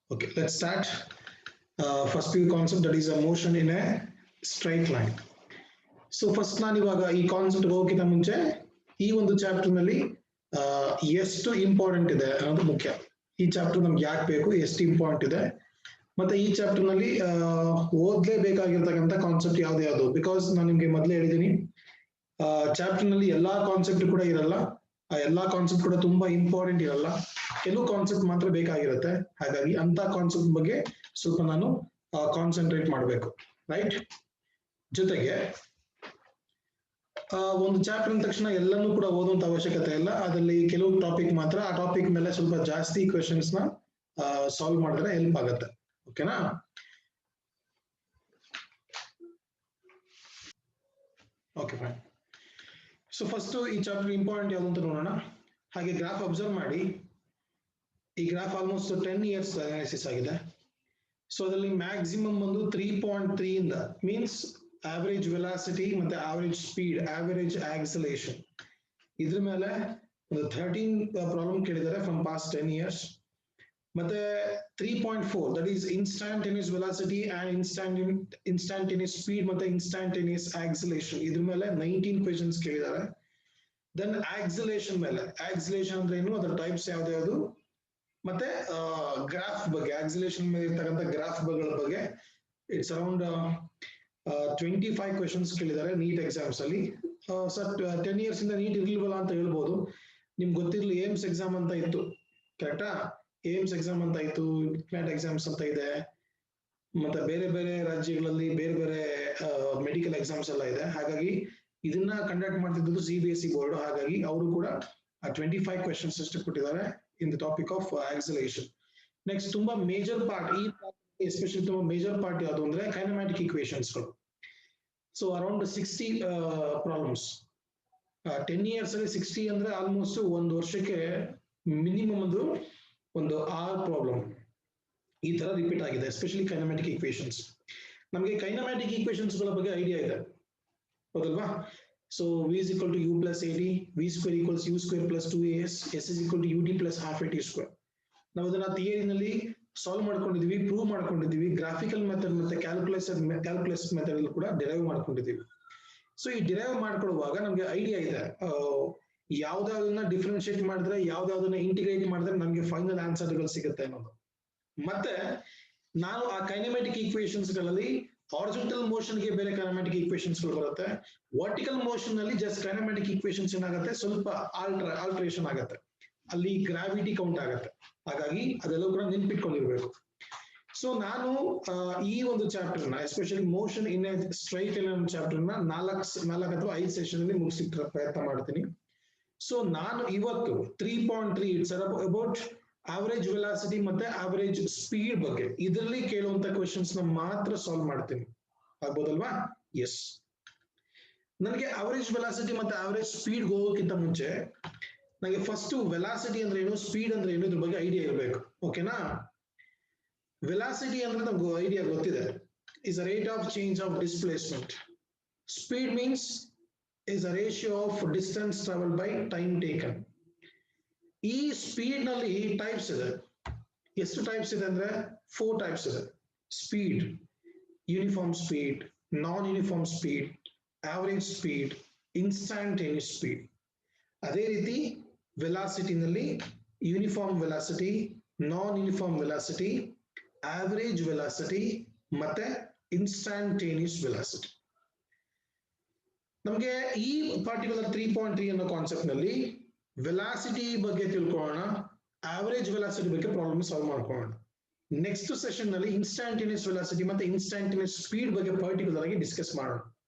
Okay, let's start. First few concept, that is a motion in a straight line. So first ನಾನು ಇವಾಗ ಈ concept ಹೋಗೋಕ್ಕಿಂತ ಮುಂಚೆ ಈ ಒಂದು ಚಾಪ್ಟರ್ ನಲ್ಲಿ ಎಷ್ಟು ಇಂಪಾರ್ಟೆಂಟ್ ಇದೆ ಅನ್ನೋದು ಮುಖ್ಯ. ಈ ಚಾಪ್ಟರ್ ನಮ್ಗೆ ಯಾಕೆ ಬೇಕು, ಎಷ್ಟು ಇಂಪಾರ್ಟೆಂಟ್ ಇದೆ, ಮತ್ತೆ ಈ ಚಾಪ್ಟರ್ ನಲ್ಲಿ ಓದ್ಲೇಬೇಕಾಗಿರ್ತಕ್ಕಂಥ ಕಾನ್ಸೆಪ್ಟ್ ಯಾವ್ದು. ಬಿಕಾಸ್ ನಾನು ನಿಮ್ಗೆ ಮೊದಲೇ ಹೇಳಿದ್ದೀನಿ, ಚಾಪ್ಟರ್ ನಲ್ಲಿ ಎಲ್ಲಾ ಕಾನ್ಸೆಪ್ಟ್ ಕೂಡ ಇರಲ್ಲ, ಆ ಎಲ್ಲಾ ಕಾನ್ಸೆಪ್ಟ್ ಕೂಡ ತುಂಬಾ ಇಂಪಾರ್ಟೆಂಟ್ ಇರಲ್ಲ, ಕೆಲವು ಕಾನ್ಸೆಪ್ಟ್ ಮಾತ್ರ ಬೇಕಾಗಿರುತ್ತೆ. ಹಾಗಾಗಿ ಅಂತ ಕಾನ್ಸೆಪ್ಟ್ ಬಗ್ಗೆ ಸ್ವಲ್ಪ ನಾನು ಕಾನ್ಸಂಟ್ರೇಟ್ ಮಾಡಬೇಕು, ರೈಟ್. ಜೊತೆಗೆ ಒಂದು ಚಾಪ್ಟರ್ ಅಂದ ತಕ್ಷಣ ಎಲ್ಲನೂ ಕೂಡ ಓದುವಂತ ಅವಶ್ಯಕತೆ ಇಲ್ಲ. ಅದರಲ್ಲಿ ಕೆಲವು ಟಾಪಿಕ್ ಮಾತ್ರ, ಆ ಟಾಪಿಕ್ ಮೇಲೆ ಸ್ವಲ್ಪ ಜಾಸ್ತಿ ಕ್ವೆಶನ್ಸ್ ನ ಸಾಲ್ವ್ ಮಾಡಿದ್ರೆ ಹೆಲ್ಪ್ ಆಗುತ್ತೆ. ಓಕೆನಾ? Okay fine. ಸೊ ಫಸ್ಟ್ ಈ ಚಾಪ್ಟರ್ ಇಂಪಾರ್ಟೆಂಟ್ ಯಾವುದು ಅಂತ ನೋಡೋಣ. ಹಾಗೆ ಗ್ರಾಫ್ ಅಬ್ಸರ್ವ್ ಮಾಡಿ. ಈ ಗ್ರಾಫ್ ಆಲ್ಮೋಸ್ಟ್ 10 years ಅನಾಲಿಸಿಸ್ ಆಗಿದೆ. ಸೊ ಅದರಲ್ಲಿ ಮ್ಯಾಕ್ಸಿಮಮ್ ಒಂದು 3.3 ಇಂದ ಮೀನ್ಸ್ ಆವರೇಜ್ ವೆಲಾಸಿಟಿ ಮತ್ತೆ ಆವರೇಜ್ ಸ್ಪೀಡ್, ಆವರೇಜ್ ಆಕ್ಸಲೇಷನ್, ಇದ್ರ ಮೇಲೆ ಒಂದು 13 ಪ್ರಾಬ್ಲಮ್ ಕೇಳಿದ್ದಾರೆ ಫ್ರಮ್ ಪಾಸ್ಟ್ 10 years. ಮತ್ತೆ 3.4 that is instantaneous velocity and instantaneous speed ಮತ್ತೆ ಇನ್ಸ್ಟಾಂಟೇನಿಯಸ್ ಆಕ್ಸಲೇಷನ್, ಇದ್ರ ಮೇಲೆ 19 ಕ್ವೆಶನ್ಸ್ ಕೇಳಿದ್ದಾರೆ. ದೆನ್ ಆಕ್ಸಲೇಷನ್ ಮೇಲೆ, ಆಕ್ಸಲೇಷನ್ ಅಂದ್ರೆ ಏನು, ಅದರ ಟೈಪ್ಸ್ ಯಾವ್ದು, ಮತ್ತೆ ಗ್ರಾಫ್ ಬಗ್ಗೆ, ಆಕ್ಸಲೇಷನ್ ಮೇಲೆ ಇರ್ತಕ್ಕಂಥ ಗ್ರಾಫ್ ಬಗ್ಗೆ ಇಟ್ಸ್ ಅರೌಂಡ್ 25 ಕ್ವೆಶನ್ಸ್ ಕೇಳಿದ್ದಾರೆ ನೀಟ್ ಎಕ್ಸಾಮ್ಸ್ ಅಲ್ಲಿ. ಸರ್ 10 years ಇಂದ ನೀಟ್ ಇರ್ಲಿಲ್ವಲ್ಲ ಅಂತ ಹೇಳ್ಬೋದು. ನಿಮ್ಗೆ ಗೊತ್ತಿರ್ಲಿ, ಏಮ್ಸ್ ಎಕ್ಸಾಮ್ ಅಂತ ಇತ್ತು, ಕರೆಕ್ಟಾ? ಏಮ್ಸ್ ಎಕ್ಸಾಮ್ ಅಂತ ಇತ್ತು, ಕ್ಲಾಟ್ ಎಕ್ಸಾಮ್ಸ್ ಅಂತ ಇದೆ, ಮತ್ತೆ ಬೇರೆ ಬೇರೆ ರಾಜ್ಯಗಳಲ್ಲಿ ಬೇರೆ ಬೇರೆ ಮೆಡಿಕಲ್ ಎಕ್ಸಾಮ್ಸ್ ಎಲ್ಲ ಇದೆ. ಹಾಗಾಗಿ ಇದನ್ನ ಕಂಡಕ್ಟ್ ಮಾಡ್ತಿದ್ದು CBSE ಬೋರ್ಡ್. ಹಾಗಾಗಿ ಅವರು ಕೂಡ 25 ಕ್ವೆಶನ್ಸ್ ಅಷ್ಟು ಕೊಟ್ಟಿದ್ದಾರೆ in the topic of acceleration. Next ತುಂಬಾ ಮೇಜರ್ ಪಾರ್ಟ್, ಈ ಎಸ್ಪೆಷಲಿ ತುಂಬಾ ಮೇಜರ್ ಪಾರ್ಟ್ ಯಾವುದು ಅಂದ್ರೆ ಕೈನಮ್ಯಾಟಿಕ್ ಈಕ್ವೇಶನ್ಸ್ಗಳು. ಸೊ ಅರೌಂಡ್ 60 ಪ್ರಾಬ್ಲಮ್ಸ್ 10 years ಅಲ್ಲಿ 60 ಅಂದ್ರೆ ಆಲ್ಮೋಸ್ಟ್ ಒಂದು ವರ್ಷಕ್ಕೆ ಮಿನಿಮಮ್ ಒಂದು 6 ಪ್ರಾಬ್ಲಮ್ ಈ ತರ ರಿಪೀಟ್ ಆಗಿದೆ, ಎಸ್ಪೆಷಲಿ ಕೈನಮ್ಯಾಟಿಕ್ ಈಕ್ವೇಶನ್ಸ್. ನಮಗೆ ಕೈನಮ್ಯಾಟಿಕ್ ಈಕ್ವೇಶನ್ಸ್ ಗಳ ಬಗ್ಗೆ ಐಡಿಯಾ ಇದೆ, ಹೌದಲ್ವಾ? So v is equal to u plus ad, v square equals u square plus 2as, s is equal to ud plus half at square. ನಾವು ಅದನ್ನ ಥಿಯರಿನಲ್ಲಿ ಸಾಲ್ವ್ ಮಾಡ್ಕೊಂಡಿದೀವಿ, ಪ್ರೂವ್ ಮಾಡ್ಕೊಂಡಿದೀವಿ, ಗ್ರಾಫಿಕಲ್ ಮೆಥಡ್ ಮತ್ತೆ calculus method ಅಲ್ಲಿ ಕೂಡ derive ಮಾಡ್ಕೊಂಡಿದೀವಿ. So ಈ derive ಮಾಡ್ಕೊಳ್ಳುವಾಗ ನಮ್ಗೆ idea ಇದೆ ಯಾವ್ದಾವ್ದನ್ನ differentiate ಮಾಡಿದ್ರೆ, ಯಾವ್ದಾವ್ದನ್ನ integrate ಮಾಡಿದ್ರೆ ನಮ್ಗೆ ಫೈನಲ್ ಆನ್ಸರ್ಗಳು ಸಿಗುತ್ತೆ ಅನ್ನೋದು. ಮತ್ತೆ ನಾವು ಆ ಕೈನಮ್ಯಾಟಿಕ್ ಈಕ್ವೇಶನ್ಸ್ ಗಳಲ್ಲಿ ಹಾರಿಜಾಂಟಲ್ ಮೋಷನ್ ಗೆ ಬೇರೆ ಕೈನಮ್ಯಾಟಿಕ್ ಈಕ್ವೇಶನ್ಸ್ ಗಳು ಬರುತ್ತೆ, ವರ್ಟಿಕಲ್ ಮೋಷನ್ ನಲ್ಲಿ ಜಸ್ಟ್ ಕೈನಮ್ಯಾಟಿಕ್ ಈಕ್ವೇಶನ್ಸ್ ಏನಾಗುತ್ತೆ, ಸ್ವಲ್ಪ ಆಲ್ಟ್ರೇಷನ್ ಆಗುತ್ತೆ, ಅಲ್ಲಿ ಗ್ರಾವಿಟಿ ಕೌಂಟ್ ಆಗುತ್ತೆ. ಹಾಗಾಗಿ ಅದೆಲ್ಲ ಕೂಡ ನೆನ್ಪಿಟ್ಕೊಂಡಿರ್ಬೇಕು. ಸೊ ನಾನು ಈ ಒಂದು ಚಾಪ್ಟರ್ ನ, especially motion in a straight line chapter ನ 4 ಅಥವಾ 5 ಸೆಷನ್ ಅಲ್ಲಿ ಮುಗಿಸಿಟ್ಟ ಪ್ರಯತ್ನ ಮಾಡ್ತೀನಿ. ಸೊ ನಾನು ಇವತ್ತು 3.3 ಇಟ್ಸ್ ಅಬೌಟ್ ಆವರೇಜ್ ವೆಲಾಸಿಟಿ ಮತ್ತೆ ಆವರೇಜ್ ಸ್ಪೀಡ್ ಬಗ್ಗೆ, ಇದರಲ್ಲಿ ಕೇಳುವಂತ ಕ್ವೆಶನ್ಸ್ ನ ಮಾತ್ರ ಸಾಲ್ವ್ ಮಾಡ್ತೀನಿ. ಆಗ್ಬೋದಲ್ವಾ? ಎಸ್. ನನಗೆ ಆವರೇಜ್ ವೆಲಾಸಿಟಿ ಮತ್ತೆ ಆವರೇಜ್ ಸ್ಪೀಡ್ ಹೋಗೋಕ್ಕಿಂತ ಮುಂಚೆ ನನಗೆ ಫಸ್ಟ್ ವೆಲಾಸಿಟಿ ಅಂದ್ರೆ ಏನು, ಸ್ಪೀಡ್ ಅಂದ್ರೆ ಏನು, ಇದ್ರ ಬಗ್ಗೆ ಐಡಿಯಾ ಇರಬೇಕು. ಓಕೆನಾ? ವೆಲಾಸಿಟಿ ಅಂದ್ರೆ ನಮ್ಗೆ ಐಡಿಯಾ ಗೊತ್ತಿದೆ, is a rate of change of displacement. Speed means is a ratio of distance traveled by time taken. ಈ ಸ್ಪೀಡ್ ನಲ್ಲಿ ಟೈಪ್ಸ್ ಇದೆ. ಎಷ್ಟು ಟೈಪ್ಸ್ ಇದೆ ಅಂದ್ರೆ 4 ಟೈಪ್ಸ್ ಇದೆ. ಸ್ಪೀಡ್, ಯೂನಿಫಾರ್ಮ್ ಸ್ಪೀಡ್, ನಾನ್ uniform speed, average speed, instantaneous speed. ಅದೇ ರೀತಿ velocity ನಲ್ಲಿ ಯೂನಿಫಾರ್ಮ್ ವೆಲಾಸಿಟಿ, ನಾನ್ ಯೂನಿಫಾರ್ಮ್ ವೆಲಾಸಿಟಿ, ಆವರೇಜ್ ವೆಲಾಸಿಟಿ ಮತ್ತೆ ಇನ್ಸ್ಟಾಂಟೇನಿಯಸ್ ವೆಲಾಸಿಟಿ. ನಮಗೆ ಈ ಪಾರ್ಟಿಕ್ಯುಲರ್ 3.3 ಅನ್ನೋ ಕಾನ್ಸೆಪ್ಟ್ ನಲ್ಲಿ ವೆಲಾಸಿಟಿ ಬಗ್ಗೆ ತಿಳ್ಕೊಳ್ಳೋಣ, ಆವರೇಜ್ ವೆಲಾಸಿಟಿ ಬಗ್ಗೆ ಪ್ರಾಬ್ಲಮ್ ಸಾಲ್ವ್ ಮಾಡ್ಕೊಳ್ಳೋಣ. ನೆಕ್ಸ್ಟ್ ಸೆಷನ್ ನಲ್ಲಿ ಇನ್ಸ್ಟಾಂಟೇನಿಯಸ್ ವೆಲಾಸಿಟಿ ಮತ್ತೆ ಇನ್ಸ್ಟಾಂಟೇನಿಯಸ್ ಸ್ಪೀಡ್ ಬಗ್ಗೆ ಪರ್ಟಿಕ್ಯುಲರ್ ಆಗಿ ಡಿಸ್ಕಸ್ ಮಾಡೋಣ.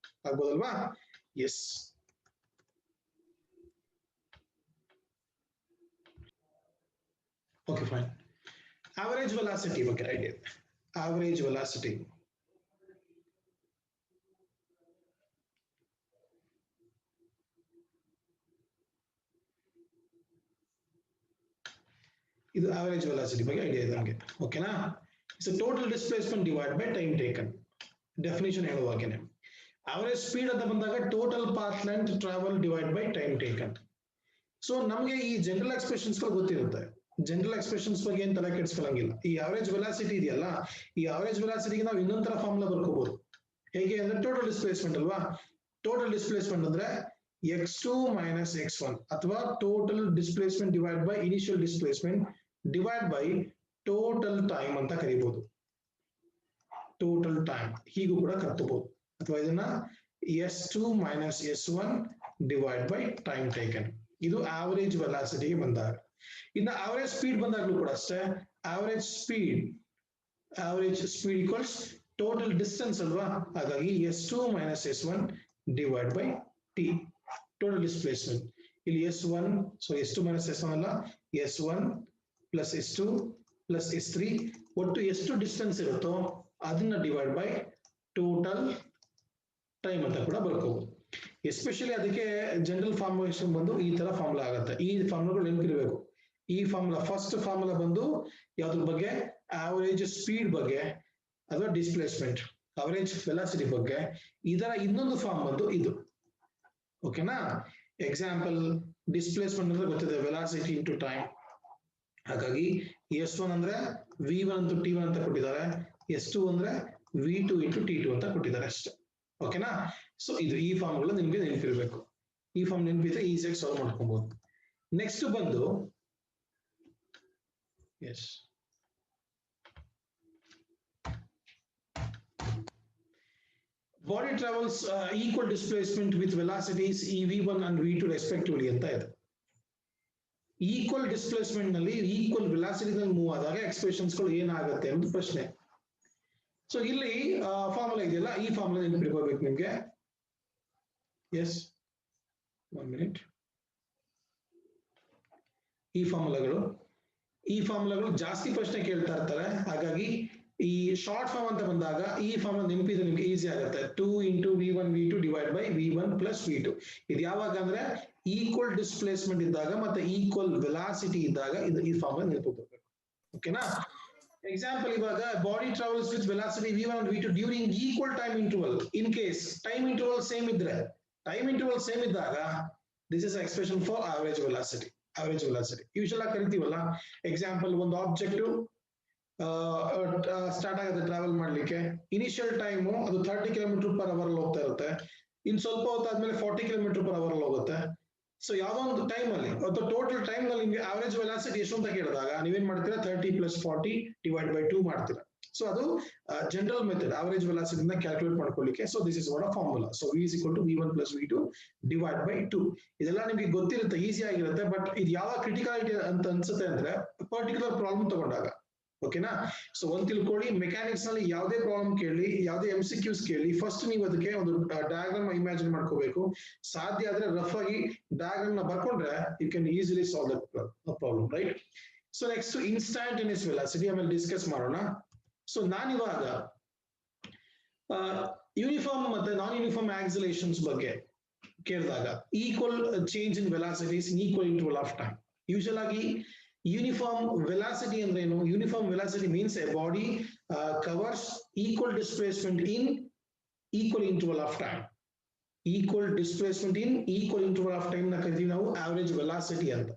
ಆಗ್ಬೋದಲ್ವಾ? Yes. Okay fine. Average velocity ಬಗ್ಗೆ ಐಡಿಯಾ ಇದೆ. ಆವರೇಜ್ ವೆಲಾಸಿಟಿ ಇದು ಆವರೇಜ್ ವೆಲಾಸಿಟಿ ಬಗ್ಗೆ ಐಡಿಯಾ ಇದೆ ನಮಗೆ. ಓಕೆನಾ? It's total displacement divide by time taken. Definition ಹೇಳುವಾಗೇನೆ ಆವರೇಜ್ ಸ್ಪೀಡ್ ಅಂತ ಬಂದಾಗ total path length travel divide by time taken. So ನಮಗೆ ಈ ಜನರಲ್ ಎಕ್ಸ್ಪ್ರೆಷನ್ಸ್ ಗಳು ಗೊತ್ತಿರುತ್ತೆ. ಜನರಲ್ ಎಕ್ಸ್ಪ್ರೆಷನ್ಸ್ ಬಗ್ಗೆ ಏನ್ ತಲೆ ಕೆಡಿಸ್ಕೊಳ್ಳಂಗಿಲ್ಲ. ಈ ಆವರೇಜ್ ವೆಲಾಸಿಟಿ ಇದೆಯಲ್ಲ, ಈ ಆವರೇಜ್ ವೆಲಾಸಿಟಿಗೆ ನಾವು ಇನ್ನೊಂದ್ ತರ ಫಾರ್ಮುಲಾ ಬರ್ಕೋಬಹುದು. ಹೇಗೆ ಅಂದ್ರೆ ಟೋಟಲ್ ಡಿಸ್ಪ್ಲೇಸ್ಮೆಂಟ್ ಅಲ್ವಾ. ಟೋಟಲ್ ಡಿಸ್ಪ್ಲೇಸ್ಮೆಂಟ್ ಅಂದ್ರೆ x2 minus x1 ಅಥವಾ total displacement divide by initial displacement divide by total time ಅಂತ ಕರೀಬಹುದು. ಟೋಟಲ್ ಟೈಮ್ ಹೀಗೂ ಕೂಡ ಕರ್ಕೋಬಹುದು. ಅಥವಾ ಇದನ್ನ s2 minus s1 divide by time taken. ಇದು ಆವರೇಜ್ ವೆಲಾಸಿಟಿಗೆ ಬಂದಾಗ. ಇನ್ನು ಆವರೇಜ್ ಸ್ಪೀಡ್ ಬಂದಾಗಲೂ ಕೂಡ ಅಷ್ಟೇ, average speed equals total distance ಅಲ್ವಾ. ಹಾಗಾಗಿ s2 minus s1 divide by t, total displacement. ಇಲ್ಲಿ s1, so s2 minus s1 ಅಲ್ಲ, s1 plus s2 plus s3 ಒಟ್ಟು ಎಷ್ಟು ಡಿಸ್ಟೆನ್ಸ್ ಇರುತ್ತೋ ಅದನ್ನ ಡಿವೈಡ್ ಬೈ ಟೋಟಲ್ ಟೈಮ್ ಅಂತ ಕೂಡ ಬರ್ಕೋಬಹುದು. ಎಸ್ಪೆಷಲಿ ಅದಕ್ಕೆ ಜನರಲ್ ಫಾರ್ಮುಲೇಷನ್ ಬಂದು ಈ ತರ ಫಾರ್ಮುಲಾ ಆಗುತ್ತೆ. ಈ ಫಾರ್ಮುಲಾಗಳು ನೆನಪಿರಬೇಕು. ಈ ಫಾರ್ಮುಲಾ ಫಸ್ಟ್ ಫಾರ್ಮುಲಾ ಬಂದು ಯಾವ್ದ್ರ ಬಗ್ಗೆ, ಆವರೇಜ್ ಸ್ಪೀಡ್ ಬಗ್ಗೆ ಅಥವಾ ಡಿಸ್ಪ್ಲೇಸ್ಮೆಂಟ್ ಅವರೇಜ್ ವೆಲಾಸಿಟಿ ಬಗ್ಗೆ. ಇದರ ಇನ್ನೊಂದು ಫಾರ್ಮ್ ಬಂದು ಇದು. ಓಕೆನಾ. ಎಕ್ಸಾಂಪಲ್ ಡಿಸ್ಪ್ಲೇಸ್ಮೆಂಟ್ ಅಂದ್ರೆ ಗೊತ್ತಿದೆ, ವೆಲಾಸಿಟಿ ಇಂಟು ಟೈಮ್. ಹಾಗಾಗಿ s1 ಅಂದ್ರೆ v1 into t1 ಅಂತ ಕೊಟ್ಟಿದ್ದಾರೆ, s2 ಅಂದ್ರೆ v2 into t2 ಅಂತ ಕೊಟ್ಟಿದ್ದಾರೆ ಅಷ್ಟೇ. ಓಕೆನಾ. ಸೊ ಇದು ಈ ಫಾರ್ಮ್ಗಳು ನಿಮ್ಗೆ ನೆನಪಿರ್ಬೇಕು. ಈ ಫಾರ್ಮ್ ನೆನಪಿದ್ರೆ ಈಸಿಯಾಗಿ ಸಾಲ್ವ್ ಮಾಡ್ಕೊಬಹುದು. ನೆಕ್ಸ್ಟ್ ಬಂದು as body travels equal displacement with velocities v1 and v2 respectively ಅಂತ ಇದೆ. ಈಕ್ವಲ್ ಡಿಸ್ಪ್ಲೇಸ್ಮೆಂಟ್ ನಲ್ಲಿ ಈಕ್ವಲ್ ವೆಲಾಸಿಟಿ ನಲ್ಲಿ ಮೂವ್ ಆದಾಗ ಎಕ್ಸ್ಪ್ರೆಷನ್ಸ್ ಗಳು ಏನಾಗುತ್ತೆ ಅನ್ನೋದು ಪ್ರಶ್ನೆ. ಸೊ ಇಲ್ಲಿ ಫಾರ್ಮುಲಾ ಇದೆಯಲ್ಲ, ಈ ಫಾರ್ಮುಲಾ ನೆನಪಿರ್ಕೋಬೇಕು ನಿಮ್ಗೆ. Yes, 1 minute. ಈ ಫಾರ್ಮುಲಾಗಳು ಜಾಸ್ತಿ ಪ್ರಶ್ನೆ ಕೇಳ್ತಾ ಇರ್ತಾರೆ. ಹಾಗಾಗಿ ಈ ಶಾರ್ಟ್ ಫಾರ್ಮ್ ಅಂತ ಬಂದಾಗ ಈ ಫಾರ್ಮುಲಾ ನೆನಪಿದ್ರೆ ನಿಮ್ಗೆ ಈಸಿ ಆಗುತ್ತೆ. 2 into v1 v2 divide by v1 plus v2. ಇದು ಯಾವಾಗ ಅಂದ್ರೆ ಈಕ್ವಲ್ ಡಿಸ್ಪ್ಲೇಸ್ಮೆಂಟ್ ಇದ್ದಾಗ ಮತ್ತೆ ಈಕ್ವಲ್ ವೆಲಾಸಿಟಿ ಇದ್ದಾಗ ಈ ಫಾರ್ಮುಲಾ ನೆನಪಿರ್ಬೇಕು. ಓಕೆನಾ. ಎಕ್ಸಾಂಪಲ್ ಇವಾಗ body travels with velocity v1 and v2 during equal time interval. In case time interval same ಇದ್ದಾಗ this is expression for average velocity. Usual ಆಗಿ ಕರಿತೀವಲ್ಲ. ಎಕ್ಸಾಂಪಲ್, ಒಂದು ಆಬ್ಜೆಕ್ಟ್ ಸ್ಟಾರ್ಟ್ ಆಗುತ್ತೆ ಟ್ರಾವೆಲ್ ಮಾಡ್ಲಿಕ್ಕೆ. ಇನಿಷಿಯಲ್ ಟೈಮು ಅದು 30 km/h ಅಲ್ಲಿ ಹೋಗ್ತಾ ಇರುತ್ತೆ. ಇನ್ ಸ್ವಲ್ಪ ಹೊತ್ತಾದ್ಮೇಲೆ 40 km/h ಅಲ್ಲಿ ಹೋಗುತ್ತೆ. ಸೊ ಯಾವ್ದೋ ಒಂದು ಟೈಮ್ ಅಲ್ಲಿ ಅಥವಾ ಟೋಟಲ್ ಟೈಮ್ ನಲ್ಲಿ ನಿಮ್ಗೆ ಆವರೇಜ್ ವೆಲಾಸಿಟಿ ಎಷ್ಟು ಅಂತ ಕೇಳಿದಾಗ ನೀವೇನ್ ಮಾಡ್ತೀರಾ, 30 + 40 ಡಿವೈಡ್ ಬೈ 2 ಮಾಡ್ತೀರಾ. ಸೊ ಅದು general method average velocity calculate ಮಾಡ್ಕೊಳ್ಳಿಕ್ಕೆ. So this is what a formula. So v is equal to v1 plus v2 divide by 2. ಇದೆಲ್ಲ ನಿಮ್ಗೆ ಗೊತ್ತಿರುತ್ತೆ, ಈಸಿ ಆಗಿರುತ್ತೆ. ಬಟ್ ಇದು ಯಾವ ಕ್ರಿಟಿಕಾಲಿಟಿ ಅಂತ ಅನ್ಸುತ್ತೆ ಅಂದ್ರೆ ಪರ್ಟಿಕ್ಯುಲರ್ ಪ್ರಾಬ್ಲಮ್ ತಗೊಂಡಾಗ. ಓಕೆನಾ. ಸೊ ಒಂದ್ ತಿಳ್ಕೊಳ್ಳಿ, ಮೆಕ್ಯಾನಿಕ್ಸ್ ನಲ್ಲಿ ಯಾವುದೇ ಪ್ರಾಬ್ಲಮ್ ಕೇಳಿ, ಯಾವುದೇ MCQs ಕೇಳಿ, ಫಸ್ಟ್ ನೀವು ಅದಕ್ಕೆ ಒಂದು ಡಯಾಗ್ರಾಮ್ ಇಮ್ಯಾಜಿನ್ ಮಾಡ್ಕೋಬೇಕು. ಸಾಧ್ಯ ಆದ್ರೆ ರಫ್ ಆಗಿ ಡಯಾಗ್ರಾಮ್ ನ ಬರ್ಕೊಂಡ್ರೆ you can easily solve the problem, right. So next instantaneous velocity ಆಮೇಲೆ ಡಿಸ್ಕಸ್ ಮಾಡೋಣ. ಸೊ ನಾನಿವಾಗ ಯೂನಿಫಾರ್ಮ್ ಮತ್ತೆ ನಾನ್ ಯೂನಿಫಾರ್ಮ್ ಆಕ್ಸಿಲೇಷನ್ಸ್ ಬಗ್ಗೆ ಕೇಳಿದಾಗ equal change in velocities in equal interval of time. Usual ಆಗಿ ಯೂನಿಫಾರ್ಮ್ ವೆಲಾಸಿಟಿ ಅಂದ್ರೆ ಏನು? Uniform velocity means a body covers equal displacement in equal interval of time. Equal displacement in equal interval of time ನ ಕರಿತೀವಿ ನಾವು average velocity ಅಂತ.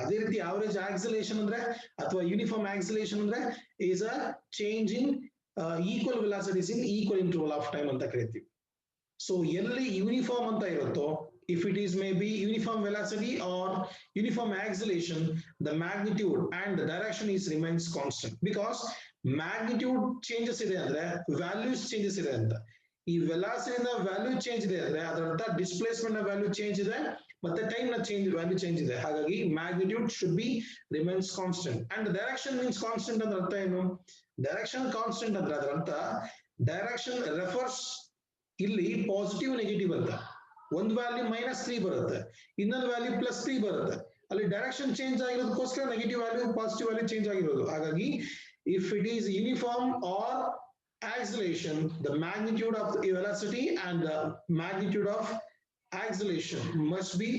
ಅದೇ ರೀತಿ average acceleration ಅಂದ್ರೆ ಅಥವಾ ಯೂನಿಫಾರ್ಮ್ ಆಕ್ಸಿಲೇಷನ್ ಅಂದ್ರೆ is a change in equal velocities in equal interval of time ಅಂತ ಕರಿತೀವಿ. ಸೊ ಎಲ್ಲಿ ಯೂನಿಫಾರ್ಮ್ ಅಂತ ಇರುತ್ತೋ, if it is maybe uniform velocity or uniform acceleration, the magnitude and the direction remains constant, because magnitude changes ಇದೆ ಅಂದ್ರೆ values changes ಇದೆ ಅಂತ. ಈ ವೆಲಾಸಿಟಿ ನ ವ್ಯಾಲ್ಯೂ ಚೇಂಜ್ ಇದೆ ಅಂದ್ರೆ ಅದರ ಅರ್ಥ ಡಿಸ್ಪ್ಲೇಸ್ಮೆಂಟ್ ನ ವ್ಯಾಲ್ಯೂ ಚೇಂಜ್ ಇದೆ ಮತ್ತೆ ಟೈಮ್ ನ ವ್ಯಾಲ್ಯೂ ಚೇಂಜ್ ಇದೆ. ಹಾಗಾಗಿ magnitude should be remains constant. And direction means constant ಅಂದ್ರೆ ಅರ್ಥ ಏನು? ಡೈರೆಕ್ಷನ್ ಕಾನ್ಸ್ಟೆಂಟ್ ಅಂದ್ರೆ ಅದರ ಅರ್ಥ ಡೈರೆಕ್ಷನ್ ರೆಫರ್ಸ್ ಇಲ್ಲಿ ಪಾಸಿಟಿವ್ ನೆಗೆಟಿವ್ ಅಂತ. ಒಂದು ವ್ಯಾಲ್ಯೂ -3 ಬರುತ್ತೆ, ಇನ್ನೊಂದು ವ್ಯಾಲ್ಯೂ +3 ಬರುತ್ತೆ. ಅಲ್ಲಿ ಡೈರೆಕ್ಷನ್ ಚೇಂಜ್ ಆಗಿರೋದಕ್ಕೋಸ್ಕರ negative value positive value change ಆಗಿರೋದು. ಹಾಗಾಗಿ if it is uniform or acceleration, the magnitude of the velocity and the magnitude of acceleration must be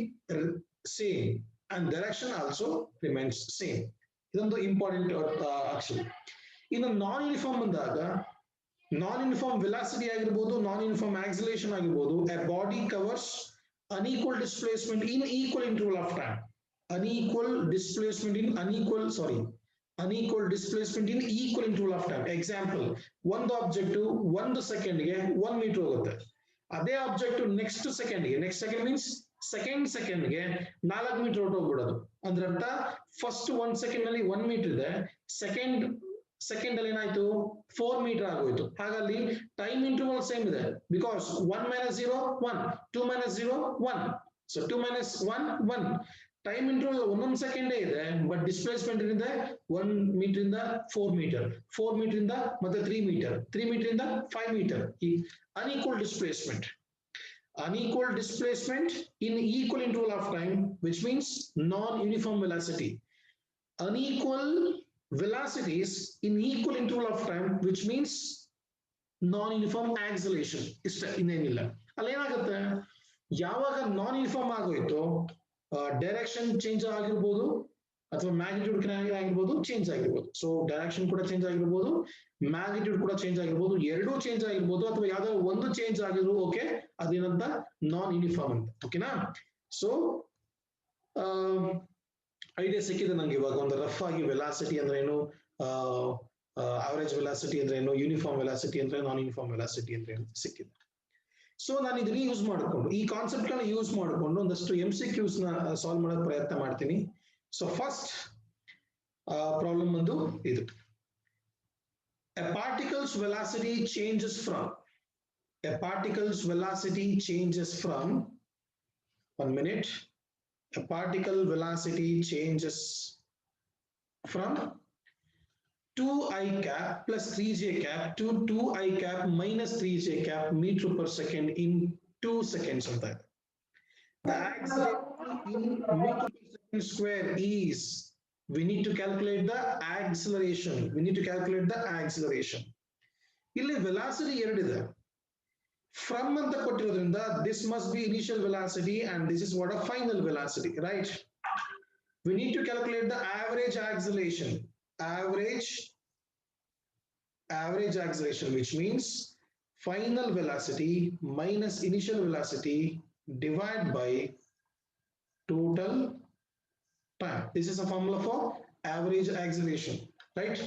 same and direction also remains same. ಇದೊಂದು important actually. ಇನ್ನು ನಾನ್ uniform ಬಂದಾಗ ನಾನ್ uniform velocity ಆಗಿರ್ಬೋದು, ನಾನ್ uniform acceleration ಆಗಿರ್ಬೋದು, a body covers unequal displacement in equal interval of time. unequal displacement in unequal displacement in equal interval of time. Example, ಒಂದು object 1 ಸೆಕೆಂಡ್ಗೆ 1 metre ಹೋಗುತ್ತೆ. ಅದೇ object next second means ಸೆಕೆಂಡ್ಗೆ 4 metre ಹೊರಟೋಗ್ಬಿಡೋದು. ಅಂದ್ರೆ ಅರ್ಥ ಫಸ್ಟ್ 1 ಸೆಕೆಂಡ್ ನಲ್ಲಿ 1 ಮೀಟರ್ ಇದೆ, ಸೆಕೆಂಡ್ ಅಲ್ಲಿ ಏನಾಯ್ತು 4 ಮೀಟರ್ ಆಗೋಯ್ತು. ಹಾಗಾಗಿ ಟೈಮ್ ಇಂಟರ್ವಲ್ ಸೇಮ್ ಇದೆ, ಬಿಕಾಸ್ 1 - 0 1, 2 - 0 1, ಸೊ 2 - 1 1. ಟೈಮ್ ಇಂಟರ್ವಲ್ 1 ಸೆಕೆಂಡೇ ಇದೆ, ಬಟ್ ಡಿಸ್ಪ್ಲೇಸ್ಮೆಂಟ್ ಏನಿದೆ 1 ಮೀಟರ್ ಇಂದ 4 ಮೀಟರ್, 4 ಮೀಟರ್ ಇಂದ ಮತ್ತೆ 3 ಮೀಟರ್, 3 ಮೀಟರ್ ಇಂದ 5 ಮೀಟರ್. ಈ unequal displacement in equal interval of time, which means non-uniform velocity. Unequal velocities in equal interval of time, which means non-uniform acceleration. ಇಷ್ಟ, ಇನ್ನೇನಿಲ್ಲ. ಅಲ್ಲೇನಾಗುತ್ತೆ, ಯಾವಾಗ ನಾನ್ ಯೂನಿಫಾರ್ಮ್ ಆಗೋಯ್ತು, ಡೈರೆಕ್ಷನ್ ಚೇಂಜ್ ಆಗಿರ್ಬೋದು ಅಥವಾ ಮ್ಯಾಗ್ನಿಟ್ಯೂಡ್ ಆಗಿರ್ಬೋದು, ಚೇಂಜ್ ಆಗಿರ್ಬೋದು. ಸೊ ಡೈರೆಕ್ಷನ್ ಕೂಡ ಚೇಂಜ್ ಆಗಿರ್ಬೋದು, ಮ್ಯಾಗ್ನಿಟ್ಯೂಡ್ ಕೂಡ ಚೇಂಜ್ ಆಗಿರ್ಬೋದು, ಎರಡೂ ಚೇಂಜ್ ಆಗಿರ್ಬೋದು, ಅಥವಾ ಯಾವ್ದಾದ್ರು ಒಂದು ಚೇಂಜ್ ಆಗಿದ್ರು ಓಕೆ, ಅದೇನಂತ ನಾನ್ ಯೂನಿಫಾರ್ಮ್ ಅಂತ. ಓಕೆನಾ? ಸೊ ಐಡಿಯಾ ಸಿಕ್ಕಿದೆ ನಂಗೆ ಇವಾಗ. ಒಂದು ರಫ್ ಆಗಿ ವೆಲಾಸಿಟಿ ಅಂದ್ರೆ ಏನು, ಅವರೇಜ್ ವೆಲಾಸಿಟಿ ಅಂದ್ರೆ ಏನು, ಯೂನಿಫಾರ್ಮ್ ವೆಲಾಸಿಟಿ ಅಂದ್ರೆ ನಾನ್ ಯೂನಿಫಾರ್ಮ್ ವೆಲಾಸಿಟಿ ಅಂದ್ರೆ ಏನು ಸಿಕ್ಕಿದೆ. ಸೊ ನಾನು ಇದನ್ನ ಯೂಸ್ ಮಾಡಿಕೊಂಡು, ಈ ಕಾನ್ಸೆಪ್ಟ್ ಗಳನ್ನ ಯೂಸ್ ಮಾಡಿಕೊಂಡು ಒಂದಷ್ಟು MCQs ನ ಸಾಲ್ವ್ ಮಾಡೋಕೆ ಪ್ರಯತ್ನ ಮಾಡ್ತೀನಿ. ಸೊ ಫಸ್ಟ್ ಪ್ರಾಬ್ಲಮ್ ಒಂದು ಇದು. A particle's velocity changes from 1 minute. A particle velocity changes from 2i cap plus 3j cap to 2i cap minus 3j cap meter per second in 2 seconds ಅಂತ ಇದೆ. The acceleration in meter per second square is, we need to calculate the acceleration. ಇಲ್ಲಿ velocity ಎರಡಿದೆ. From ಅಂತ ಕೊಟ್ಟಿರೋದ್ರಿಂದ this must be initial velocity and this is what a final velocity, right? We need to calculate the average acceleration. Average acceleration, which means final velocity minus initial velocity divided by total time. This is a formula for average acceleration, right?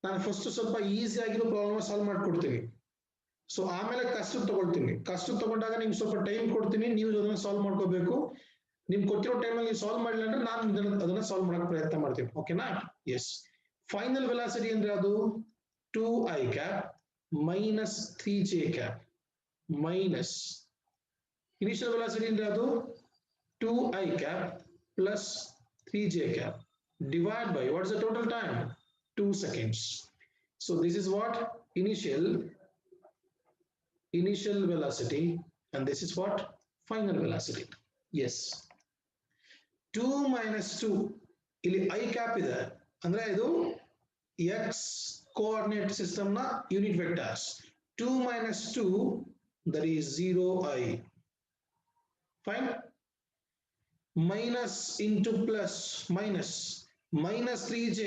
ನಾನು first ಸ್ವಲ್ಪ easy ಆಗಿರೋ problem solve ಮಾಡ್ಕೊಡ್ತೀನಿ. So ಆಮೇಲೆ ಕಷ್ಟ ತಗೊಂಡಾಗ ನಿಮ್ಗೆ ಸ್ವಲ್ಪ time ಕೊಡ್ತೀನಿ, ನೀವು ಅದನ್ನ ಸಾಲ್ವ್ ಮಾಡ್ಕೋಬೇಕು. ನಿಮ್ಗೆ ಕೊಟ್ಟಿರೋ ಟೈಮಲ್ಲಿ ಸಾಲ್ವ್ ಮಾಡಿಲ್ಲ ಅಂದ್ರೆ ನಾನು ಅದನ್ನ ಸಾಲ್ವ್ ಮಾಡಕ್ಕೆ ಪ್ರಯತ್ನ ಮಾಡ್ತೀನಿ. ಓಕೆನಾ? ಎಸ್. ಫೈನಲ್ ವೆಲಾಸಿಟಿ ಅಂದ್ರೆ ಅದು 2i cap minus 3j cap minus initial velocity ಅಂದ್ರೆ ಅದು 2i cap plus 3j cap divided by, what is the total time? 2 seconds. So this is what initial velocity and this is what final velocity. Yes. 2 minus 2 ಇಲ್ಲಿ i cap ಇದೆ ಅಂದ್ರೆ ಇದು x coordinate system na unit vectors. 2 minus 2, that is 0i. Fine. Minus into plus minus 3j,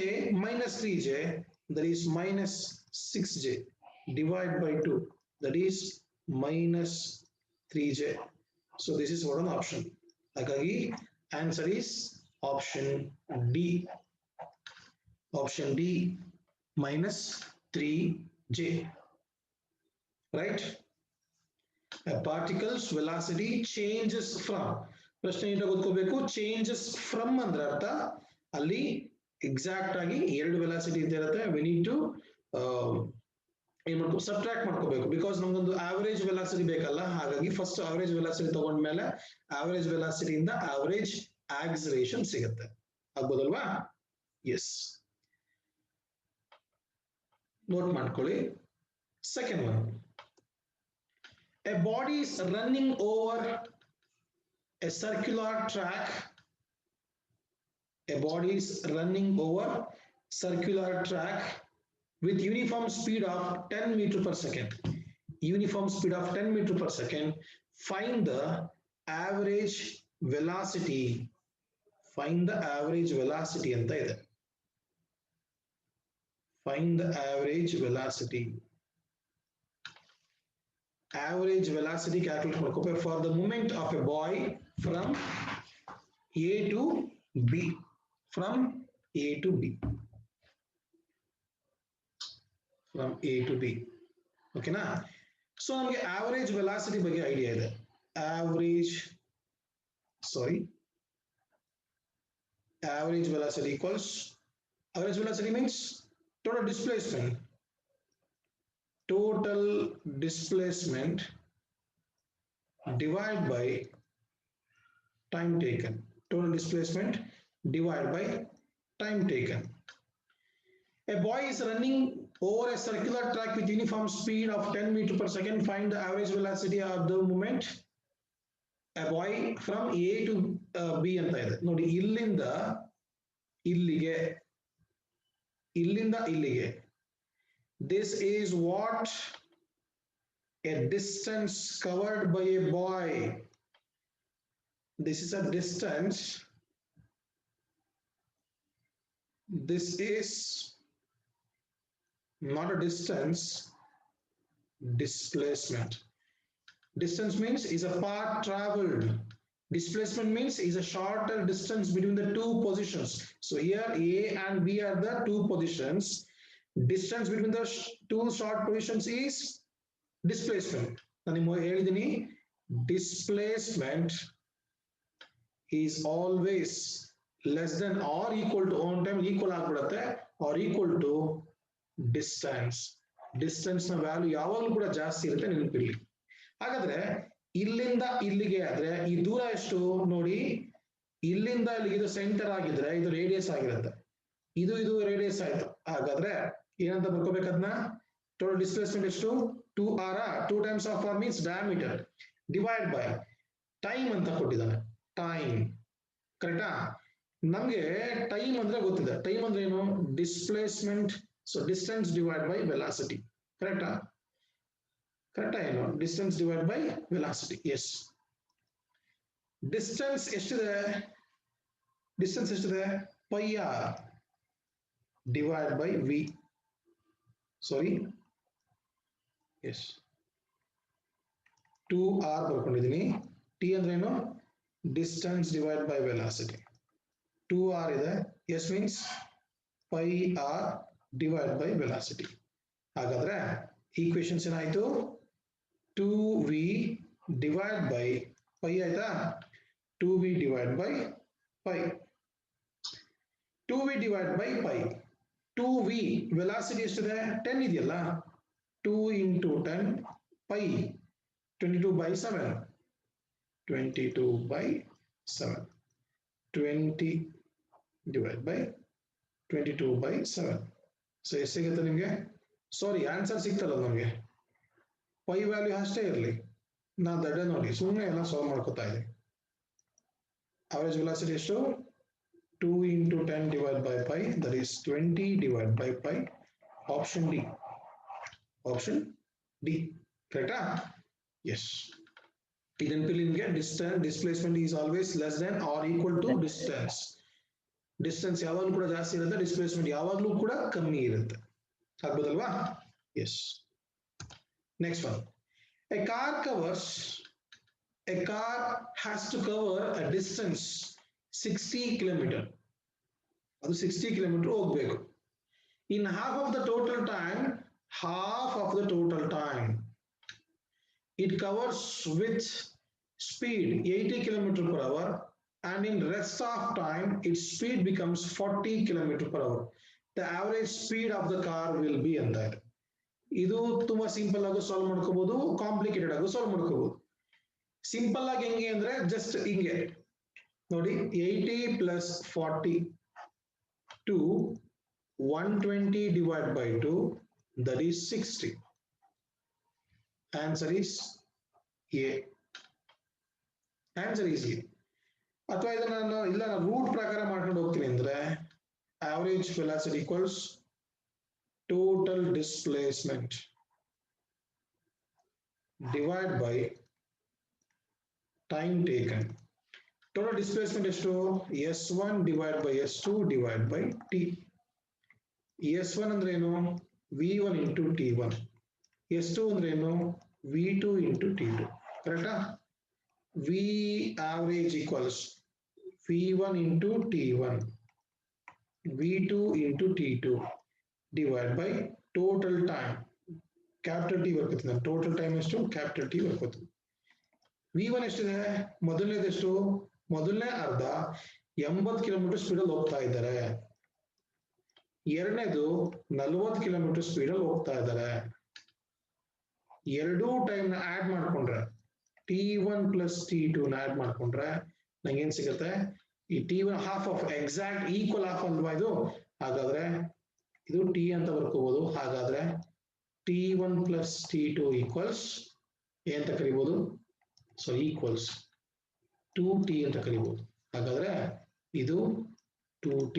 that is minus 6j, divide by 2, that is minus 3j. So this is what an option. Hagagi answer is option D. Option D, minus 3j, right? A particle's velocity changes from, ಪ್ರಶ್ನೆ ಏನು ಗೊತ್ಕೋಬೇಕು, changes from ಅಂದ್ರೆ ಅರ್ಥ ಅಲ್ಲಿ exact ಆಗಿ ಎರಡು velocity ಇರುತ್ತೆ. we need to ಏನ್ ಮಾಡ್ಕೋ, ಸಬ್ಟ್ರಾಕ್ಟ್ ಮಾಡ್ಕೋಬೇಕು, ಬಿಕಾಸ್ ನಮ್ಗೊಂದು ಆವರೇಜ್ ವೆಲಾಸಿಟಿ ಬೇಕಲ್ಲ. ಹಾಗಾಗಿ ಫಸ್ಟ್ ಆವರೇಜ್ ವೆಲಾಸಿಟಿ ತಗೊಂಡ್ಮೇಲೆ ಆವರೇಜ್ ವೆಲಾಸಿಟಿಯಿಂದ ಆವರೇಜ್ ಆಕ್ಸಿಲರೇಷನ್ ಸಿಗುತ್ತೆ. ಆಗ್ಬೋದಲ್ವಾ? ಎಸ್. ನೋಟ್ ಮಾಡ್ಕೊಳ್ಳಿ. Second one, a body is running over a circular track. A body is running over circular track with uniform speed of 10 meter per second. Uniform speed of 10 meter per second. Find the average velocity. Find the average velocity ಅಂತ ಇದೆ. Find the average velocity. Average velocity calculate ಮಾಡ್ಕೋಬೇಕು for the movement of a boy from A to B, from A to B, from A to B. Okay na? So ನಮಗೆ average velocity ಬಗ್ಗೆ idea ಇದೆ. Average velocity equals, average velocity means total displacement divided by time taken. Total displacement divided by time taken. A boy is running over a circular track with uniform speed of 10 meters per second. Find the average velocity of the movement. A boy from A to B ಅಂತ ಇದೆ ನೋಡಿ. ಇಲ್ಲಿಂದ ಇಲ್ಲಿಗೆ this is what a distance covered by a boy. This is a distance. This is not a distance, displacement. Distance means is a path traveled. Displacement means is a shorter distance between the two positions. So here A and B are the two positions. Distance between the two short positions is displacement. Displacement is always less than or equal to, on time equal ಆಗ್ಬಿಡುತ್ತೆ or equal to distance. Distance ನ value ಯಾವಾಗಲೂ ಕೂಡ ಜಾಸ್ತಿ ಇರುತ್ತೆ, ನೆನಪಿರ್ಲಿ. ಹಾಗಾದ್ರೆ ಇಲ್ಲಿಂದ ಇಲ್ಲಿಗೆ ಆದ್ರೆ ಈ ದೂರ ಎಷ್ಟು ನೋಡಿ, ಇಲ್ಲಿಂದ ಇಲ್ಲಿಗೆ ಇದು ಸೆಂಟರ್ ಆಗಿದ್ರೆ ಇದು ರೇಡಿಯಸ್ ಆಗಿರುತ್ತೆ, ಇದು ರೇಡಿಯಸ್ ಆಯ್ತು. ಹಾಗಾದ್ರೆ ಏನಂತ ಬರ್ಕೋಬೇಕದ್ನ, ಟೋಟಲ್ ಡಿಸ್ಪ್ಲೇಸ್ಮೆಂಟ್ ಎಷ್ಟು 2r, 2 times of r means diameter, divide by time ಅಂತ ಕೊಟ್ಟಿದ್ದಾನೆ, ಟೈಮ್. ಕರೆಕ್ಟಾ? ನಮ್ಗೆ ಟೈಮ್ ಅಂದ್ರೆ ಗೊತ್ತಿದೆ. ಟೈಮ್ ಅಂದ್ರೆ ಏನು? Displacement. So distance divide by velocity. ಕರೆಕ್ಟಾ? ಕರೆಕ್ಟಾ ಏನು? Distance divide by velocity. Yes. Distance ಎಷ್ಟಿದೆ? ಡಿಸ್ಟೆನ್ಸ್ ಎಷ್ಟಿದೆ? Pi r divide by v. Sorry, yes, 2r ಬರ್ಕೊಂಡಿದ್ದೀನಿ. ಟಿ ಅಂದ್ರೆ ಏನು? Distance divide by velocity. 2r ಇದೆ. Yes means pi r divide by velocity. ಹಾಗಾದ್ರೆ ಈಕ್ವೇಶನ್ಸ್ ಏನಾಯ್ತು? 2v ಡಿವೈಡ್ ಬೈ ಪೈ ಆಯ್ತಾ? 2v divide by pi. 2v divide by pi. 2v velocity ಎಷ್ಟಿದೆ? 10 ಇದೆಯಲ್ಲ, 2 into 10 pi, 22 by 7, 22 by 7, 20 divided by 22 by 7. So ಎಷ್ಟು ಸಿಗುತ್ತೆ ನಿಮಗೆ? ಸಾರಿ, answer ಸಿಗ್ತಲ್ಲ ನಮಗೆ. Pi value ಅಷ್ಟೇ ಇರಲಿ, ನಾ ದಡ್ಡ ನೋಡಿ ಸುಮ್ಮನೆ ಎಲ್ಲ ಸಾಲ್ವ್ ಮಾಡ್ಕೋತಾ ಇದೆ. ಅವರೇಜ್ ವೆಲಾಸಿಟಿ ಎಷ್ಟು? 2 into 10 divided by pi, that is 20 divided by pi. Option D. Option D. Correct? Yes. Displacement is always less than or equal to distance. Distance ಯಾವಾಗಲೂ ಕೂಡ ಜಾಸ್ತಿ ಇರುತ್ತೆ, ಡಿಸ್ಪ್ಲೇಸ್ಮೆಂಟ್ ಯಾವಾಗಲೂ ಕೂಡ ಕಮ್ಮಿ ಇರುತ್ತೆ. ಆಗ್ಬೋದಲ್ವಾ? Yes. Next one. A car has to cover a distance 60 kilometer. ಅದು 60 kilometer ಹೋಗ್ಬೇಕು. In half of the total time, it covers with speed 80 kilometer per hour, and in rest of time its speed becomes 40 kilometer per hour. The average speed of the car will be ಅಂತ ಇದೆ. ಇದು ತುಂಬಾ simple ಆಗಿ solve ಮಾಡ್ಕೋಬಹುದು, complicated ಆಗಿ solve ಮಾಡ್ಕೋಬಹುದು. Simple ಆಗಿ ಹೆಂಗೆ ಅಂದ್ರೆ ಜಸ್ಟ್ ಹಿಂಗೆ ನೋಡಿ, 80 plus 40 to 120 divided by 2, that is 60. Answer is A. Answer is A. ಅಥವಾ ಇದನ್ನ ನಾನು ರೂಟ್ ಪ್ರಕಾರ ಮಾಡ್ಕೊಂಡು ಹೋಗ್ತೀನಿ ಅಂದ್ರೆ average velocity equals total displacement divided by time taken. Total displacement ಎಷ್ಟು? S1 divided by S2 divided by T. S1 ಅಂದ್ರೆ ಏನು? V1 into T1. S2 ಅಂದ್ರೆ ಏನು? V2 into T2. ಕರೆಕ್ಟಾ? V average equals v1 into t1 v2 into t2 divided by total time capital T ಬರ್ಕೋತೀನಿ total time ಎಷ್ಟು capital T ಬರ್ಕೋತೀನಿ v1 ಎಷ್ಟಿದೆ ಮೊದಲನೇದೆಷ್ಟು ಮೊದಲನೇ ಅರ್ಧ 80 kilometre speed ಅಲ್ಲಿ ಹೋಗ್ತಾ ಇದ್ದಾರೆ ಎರಡನೇದು 40 ಕಿಲೋಮೀಟರ್ ಸ್ಪೀಡ್ ಅಲ್ಲಿ ಹೋಗ್ತಾ ಇದ್ದಾರೆ ಎರಡೂ ಟೈಮ್ ನ ಆಡ್ ಮಾಡ್ಕೊಂಡ್ರೆ t1 plus t2 ನ ಆಡ್ ಮಾಡ್ಕೊಂಡ್ರೆ ನಂಗೆ ಏನ್ ಸಿಗುತ್ತೆ ಈ t1 half of exact equal half ಅಲ್ವಾ ಇದು ಹಾಗಾದ್ರೆ ಇದು t ಅಂತ ಬರ್ಕೋಬಹುದು ಹಾಗಾದ್ರೆ t1 plus t2 equals ಅಂತ ಕರಿಬಹುದು ಸೊ ಈಕ್ವಲ್ಸ್ 2t ಅಂತ ಕರಿಬಹುದು ಹಾಗಾದ್ರೆ ಇದು 2t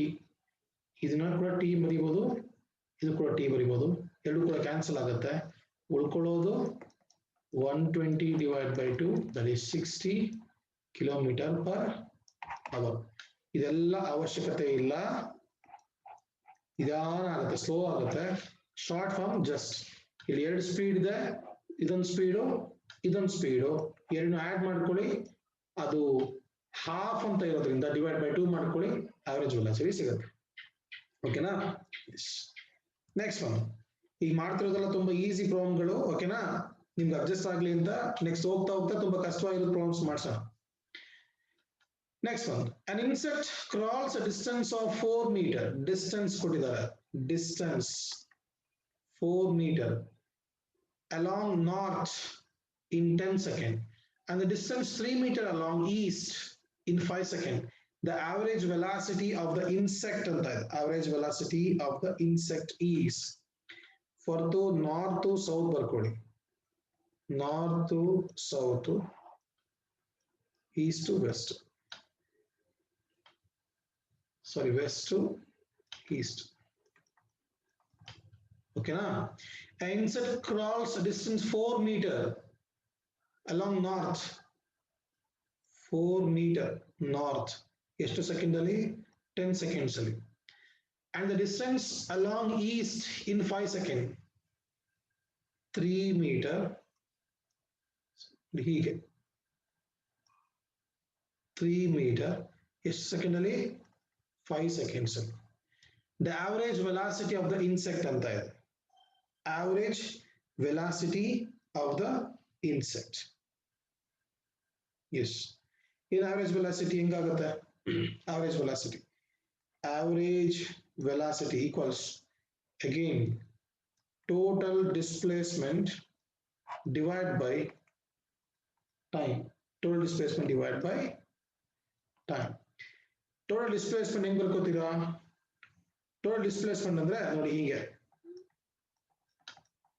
ಇದನ್ನ ಕೂಡ t ಬರೀಬಹುದು ಇದು ಕೂಡ t ಬರೀಬಹುದು ಎರಡು ಕೂಡ ಕ್ಯಾನ್ಸಲ್ ಆಗುತ್ತೆ ಉಳ್ಕೊಳ್ಳೋದು 120 divided by 2 that is 60 kilometer per hour ಇದೆಲ್ಲ ಅವಶ್ಯಕತೆ ಇಲ್ಲ ನಿಧಾನ ಆಗುತ್ತೆ ಸ್ಲೋ ಆಗುತ್ತೆ ಶಾರ್ಟ್ ಫಾರ್ಮ್ ಜಸ್ಟ್ ಇಲ್ಲಿ ಎರಡು ಸ್ಪೀಡ್ ಇದೆ ಇದೊಂದು ಸ್ಪೀಡು ಎರಡು ಆಡ್ ಮಾಡ್ಕೊಳ್ಳಿ ಅದು ಹಾಫ್ ಅಂತ ಇರೋದ್ರಿಂದ ಡಿವೈಡ್ ಬೈ 2 ಮಾಡ್ಕೊಳ್ಳಿ ಆವರೇಜ್ ವೆಲಾಸಿಟಿ ಸಿಗುತ್ತೆ ಓಕೆನಾ ನೆಕ್ಸ್ಟ್ ಒನ್ ಈಗ ಮಾಡ್ತಿರೋದೆಲ್ಲ ತುಂಬಾ ಈಸಿ ಪ್ರಾಬ್ಲಮ್ಗಳು ಓಕೆನಾ ನಿಮ್ಗೆ ಅಡ್ಜಸ್ಟ್ ಆಗ್ಲಿ ಅಂತ ನೆಕ್ಸ್ಟ್ ಹೋಗ್ತಾ ಹೋಗ್ತಾ ತುಂಬಾ ಕಷ್ಟವಾಗಿರೋ ಪ್ರಾಬ್ಲಮ್ಸ್ ಮಾಡ್ಸೋಣ next one an insect crawls a distance of 4 meter distance ಕೊಟ್ಟಿದ್ದಾರೆ distance 4 meter along north in 10 seconds and the distance 3 meter along east in 5 seconds the average velocity of the insect ಅಂತ ಇದೆ average velocity of the insect is for the north to south ಬರ್ಕೊಳ್ಳಿ north to south east to west sorry west to east okay na an insect crawls a distance 4 meter along north 4 meter north ಎಷ್ಟು second ಅಲ್ಲಿ 10 seconds ಅಲ್ಲಿ and the distance along east in 5 seconds 3 meter ಹೀಗೆ 3 meter ಎಷ್ಟು second ಅಲ್ಲಿ 5 seconds ಅಲ್ಲಿ the average velocity of the insect ಅಂತ ಇದೆ average velocity of the insect yes in average velocity ಹೆಂಗಾಗುತ್ತೆ average velocity equals again total displacement divided by time total displacement divided by time total displacement ಹೆಂಗ್ ಬರ್ಕೋತೀರಾ total displacement ಅಂದ್ರೆ ನೋಡಿ ಹೀಗೆ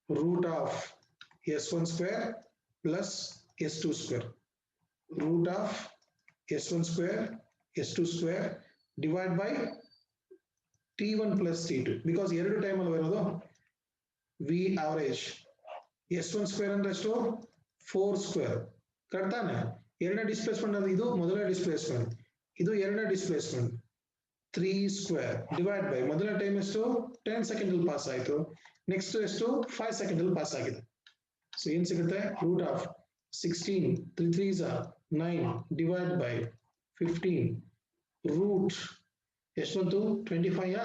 root of s1 square plus s2 square root of s1 square s2 square divided by t1 plus t2 because ಎರಡು time ಅಲ್ಲಿ ಬರೋದು v average s1 square ಅಂದ್ರೆ ಎಷ್ಟು 4 square correct ತಾನೆ ಎರಡನೇ ಡಿಸ್ಪ್ಲೇಸ್ಮೆಂಟ್ ಅಂದ್ರೆ ಇದು ಮೊದಲನೇ ಡಿಸ್ಪ್ಲೇಸ್ಮೆಂಟ್ ಇದು ಎರಡನೇ ಡಿಸ್ಪ್ಲೇಸ್ಮೆಂಟ್ 3 ಸ್ಕ್ವೇರ್ ಡಿವೈಡ್ ಬೈ ಮೊದಲನೇ ಟೈಮ್ ಎಷ್ಟು 10 ಸೆಕೆಂಡ್ ಅಲ್ಲಿ ಪಾಸ್ ಆಯ್ತು ನೆಕ್ಸ್ಟ್ ಎಷ್ಟು 5 ಸೆಕೆಂಡ್ ಅಲ್ಲಿ ಪಾಸ್ ಆಗಿದೆ ಸೊ ಏನ್ ಸಿಗುತ್ತೆ root of 16 3 3s are 9 divide by 15 root ಎಷ್ಟು ಬಂತು 25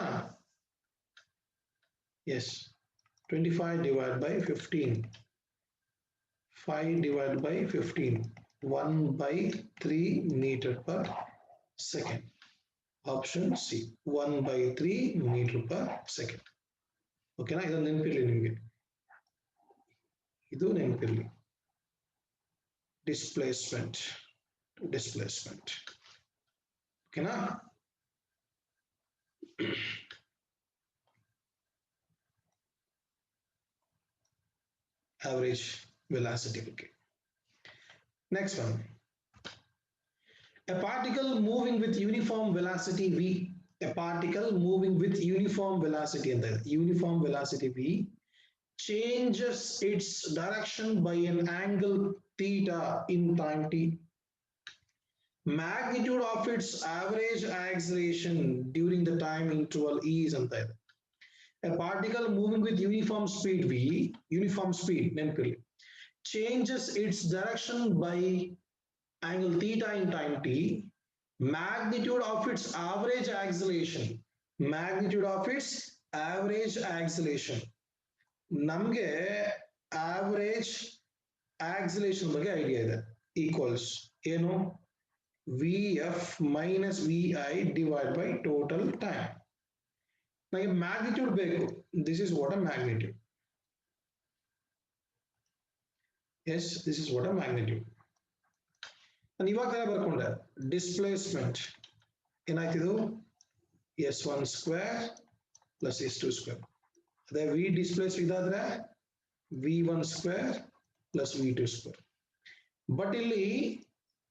ಎಸ್ 25 divided by 15 5 divided by 15 1 by 3 meter per second option C 1 by 3 meter per second okay na ಇದೊಂದು ನೆನಪಿರಲಿ ನಿಮಗೆ ಇದು ನೆನಪಿರಲಿ displacement okay na average velocity okay next one a particle moving with uniform velocity v a particle moving with uniform velocity and the uniform velocity v changes its direction by an angle theta in time t magnitude of its average acceleration during the time interval is and the a particle moving with uniform speed v uniform speed ನೆನಪಿರಲಿ changes its direction by angle theta in time t magnitude of its average acceleration. Magnitude of its average acceleration. ನಮಗೆ average acceleration ಬಗ್ಗೆ idea ಇದೆ. Equals ಏನು? VF minus VI divided by total time. ನನಗೆ magnitude ಬೇಕು. This is what a magnitude. Yes, this is what a magnitude. ನಾನು ಇವಾಗ ಬರ್ಕೊಂಡೆ displacement ಏನಾಯ್ತಿದು S1 square plus S2 square. ಅದೇ V ಡಿಸ್ಪ್ಲೇಸ್ ಇದಾದ್ರೆ V1 square plus V2 square. But ಇಲ್ಲಿ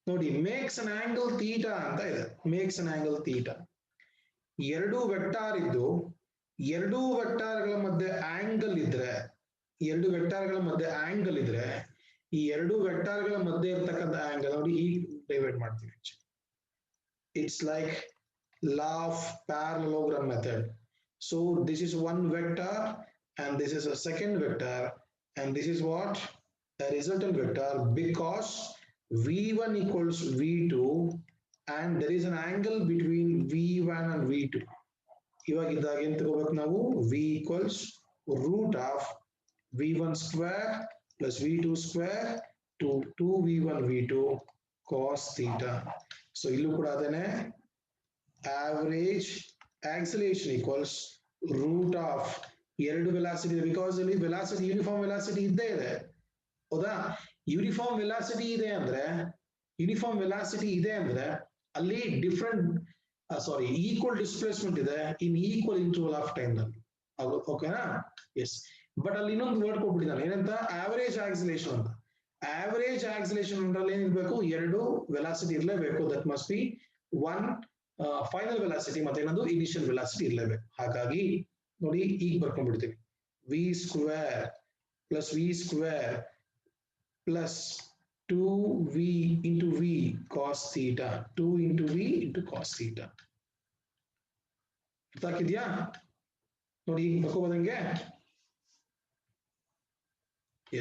ನೋಡಿ ಮೇಕ್ಸ್ ಅನ್ ಆಂಗಲ್ ಥೀಟಾ ಅಂತ ಇದೆ. Makes an angle theta. ಎರಡು ವೆಕ್ಟಾರ್ ಇದ್ದು ಎರಡು ವೆಕ್ಟಾರ್ಗಳ ಮಧ್ಯೆ ಆಂಗಲ್ ಇದ್ರೆ ಈ ಎರಡು ವೆಕ್ಟಾರ್ಗಳ ಮಧ್ಯೆ ಇರ್ತಕ್ಕಂಥ ಆಂಗಲ್ ನೋಡಿ ಹೀಗೆ ಡಿವೈಡ್ ಮಾಡ್ತೀವಿ. It's like law of parallelogram method. So this is one vector and this is a second vector and this is what a resultant vector because v1 equals v2 and there is an angle between v1 and v2. ಇವಾಗಿದ್ದಾಗ ಏನು ತಗೋಬೇಕು ನಾವು v equals root of v1 square plus v2 square to 2v1 v2 cos theta. So ಇಲ್ಲೂ ಕೂಡ ಅದೇನೆ average acceleration equals root of ಎರಡು velocity ಇದೆ because ಇಲ್ಲಿ velocity uniform velocity ಇದ್ದೇ ಇದೆ ಹೌದಾ. ಯೂನಿಫಾರ್ಮ್ ವೆಲಾಸಿಟಿ ಇದೆ ಅಂದ್ರೆ ಅಲ್ಲಿ ಡಿಫ್ರೆಂಟ್ ಈಕ್ವಲ್ ಡಿಸ್ಪ್ಲೇಸ್ಮೆಂಟ್ ಇದೆ in equal interval of time ನಲ್ಲಿ. ಓಕೆನಾ? ಎಸ್. ಬಟ್ ಅಲ್ಲಿ ಇನ್ನೊಂದು ವರ್ಡ್ ಕೊಟ್ಬಿಟ್ಟಿದ್ದಾನೆ ಏನಂತ ಆವರೇಜ್ ಆಕ್ಸಿಲೇಷನ್ ಅಂತ. ಆವರೇಜ್ ಆಕ್ಸಿಲೇಷನ್ ಅಂದ್ರೆ ಏನಿರ್ಬೇಕು ಎರಡು ವೆಲಾಸಿಟಿ ಇರಲೇಬೇಕು. That must be one final velocity ಮತ್ತೆ ಇನ್ನೊಂದು ಇನಿಷಿಯಲ್ ವೆಲಾಸಿಟಿ ಇರಲೇಬೇಕು. ಹಾಗಾಗಿ ನೋಡಿ ಈಗ ಬರ್ಕೊಂಡ್ಬಿಡ್ತೀವಿ v square plus v square plus 2v into v cos theta 2 into v into cos theta. ಅರ್ಥ ಆಗ್ತಿದ್ಯಾ? ನೋಡಿ ಈಗ ಬರ್ಕೋಬೋದಂಗೆ.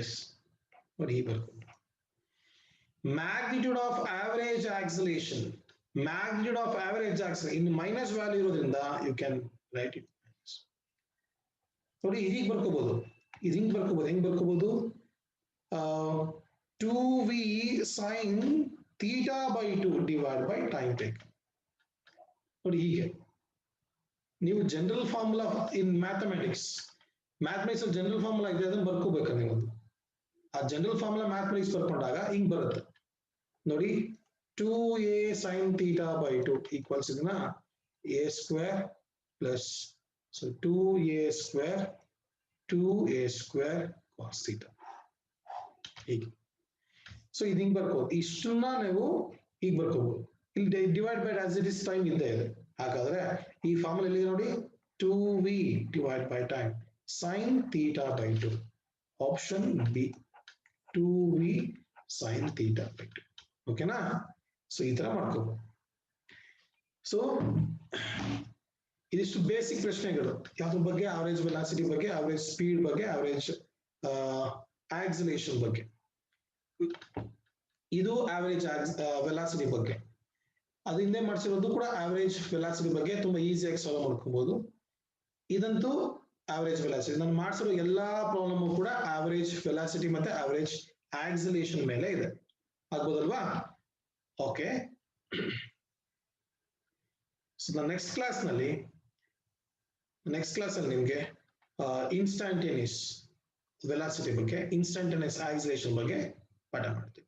ಎಸ್ ನೋಡಿ ಈಗ ಬರ್ಕೊಂಡು magnitude of average acceleration. Magnitude of average acceleration ಇನ್ನು ಮೈನಸ್ ವ್ಯಾಲ್ಯೂ ಇರೋದ್ರಿಂದ ಯು ಕ್ಯಾನ್ ರೈಟ್ ಇಟ್. ನೋಡಿ ಇದೀಗ ಬರ್ಕೋಬಹುದು. ಹೆಂಗ್ ಬರ್ಕೋಬಹುದು 2v sin theta by 2 divided by time taken. ನೋಡಿ ಹೀಗೆ ನೀವು ಜನರಲ್ ಫಾರ್ಮುಲಾ ಇನ್ ಮ್ಯಾಥಮೆಟಿಕ್ಸ್ ಜನರಲ್ ಫಾರ್ಮುಲಾ ಇದೆ ಅದನ್ನ ಬರ್ಕೋಬೇಕು ನೀವು. ಆ ಜನರಲ್ ಫಾರ್ಮುಲಾ ಮ್ಯಾಥಮೆಟಿಕ್ಸ್ ಬರ್ಕೊಂಡಾಗ ಹಿಂಗ್ ಬರುತ್ತೆ ನೋಡಿ 2a sin theta by 2 equals ಇದನ್ನ a square plus so 2a square 2a square cos theta ಹೀಗೆ. ಸೊ ಇದು ಹಿಂಗ್ ಬರ್ಕೋಬಹುದು. ಇಷ್ಟನ್ನ ನೀವು ಈಗ ಬರ್ಕೋಬಹುದು. ಇಲ್ಲಿ divide by as it is time ಇದ್ದೇ ಇದೆ. ಹಾಗಾದ್ರೆ ಈ ಫಾರ್ಮುಲಾ ಇಲ್ಲಿ ನೋಡಿ 2v divide by time sin theta by 2. Option B 2v sin theta by 2. ಓಕೆನಾ? ಸೊ ಈ ತರ ಮಾಡ್ಕೋಬಹುದು. ಸೊ ಇದಿಷ್ಟು ಬೇಸಿಕ್ ಪ್ರಶ್ನೆಗಳು ಯಾವ್ದ್ರ ಬಗ್ಗೆ ಆವರೇಜ್ ವೆಲಾಸಿಟಿ ಬಗ್ಗೆ, ಆವರೇಜ್ ಸ್ಪೀಡ್ ಬಗ್ಗೆ, ಆವರೇಜ್ ಆಕ್ಸಿಲೇಷನ್ ಬಗ್ಗೆ. ಇದು ಆವರೇಜ್ ವೆಲಾಸಿಟಿ ಬಗ್ಗೆ. ಅದು ಹಿಂದೆ ಮಾಡಿಸಿರೋದು ಕೂಡ ಆವರೇಜ್ ವೆಲಾಸಿಟಿ ಬಗ್ಗೆ ತುಂಬಾ ಈಸಿಯಾಗಿ ಸಾಲ್ವ್ ಮಾಡ್ಕೋಬಹುದು. ಇದಂತೂ ಆವರೇಜ್ ವೆಲಾಸಿಟಿ. ನಾನು ಮಾಡಿಸಿರೋ ಎಲ್ಲಾ ಪ್ರಾಬ್ಲಮ್ ಕೂಡ ಆವರೇಜ್ ವೆಲಾಸಿಟಿ ಮತ್ತೆ ಆವರೇಜ್ ಆಕ್ಸಿಲೇಷನ್ ಮೇಲೆ ಇದೆ. ಆಗ್ಬೋದಲ್ವಾ? ಓಕೆ. ಸೊ ನೆಕ್ಸ್ಟ್ ಕ್ಲಾಸ್ ಅಲ್ಲಿ ನಿಮ್ಗೆ ಇನ್ಸ್ಟಂಟೇನಿಯಸ್ ವೆಲಾಸಿಟಿ ಬಗ್ಗೆ, ಇನ್ಸ್ಟಂಟೇನಿಯಸ್ ಆಕ್ಸಿಲೇಷನ್ ಬಗ್ಗೆ ಪಾಠ ಮಾಡ್ತೀವಿ.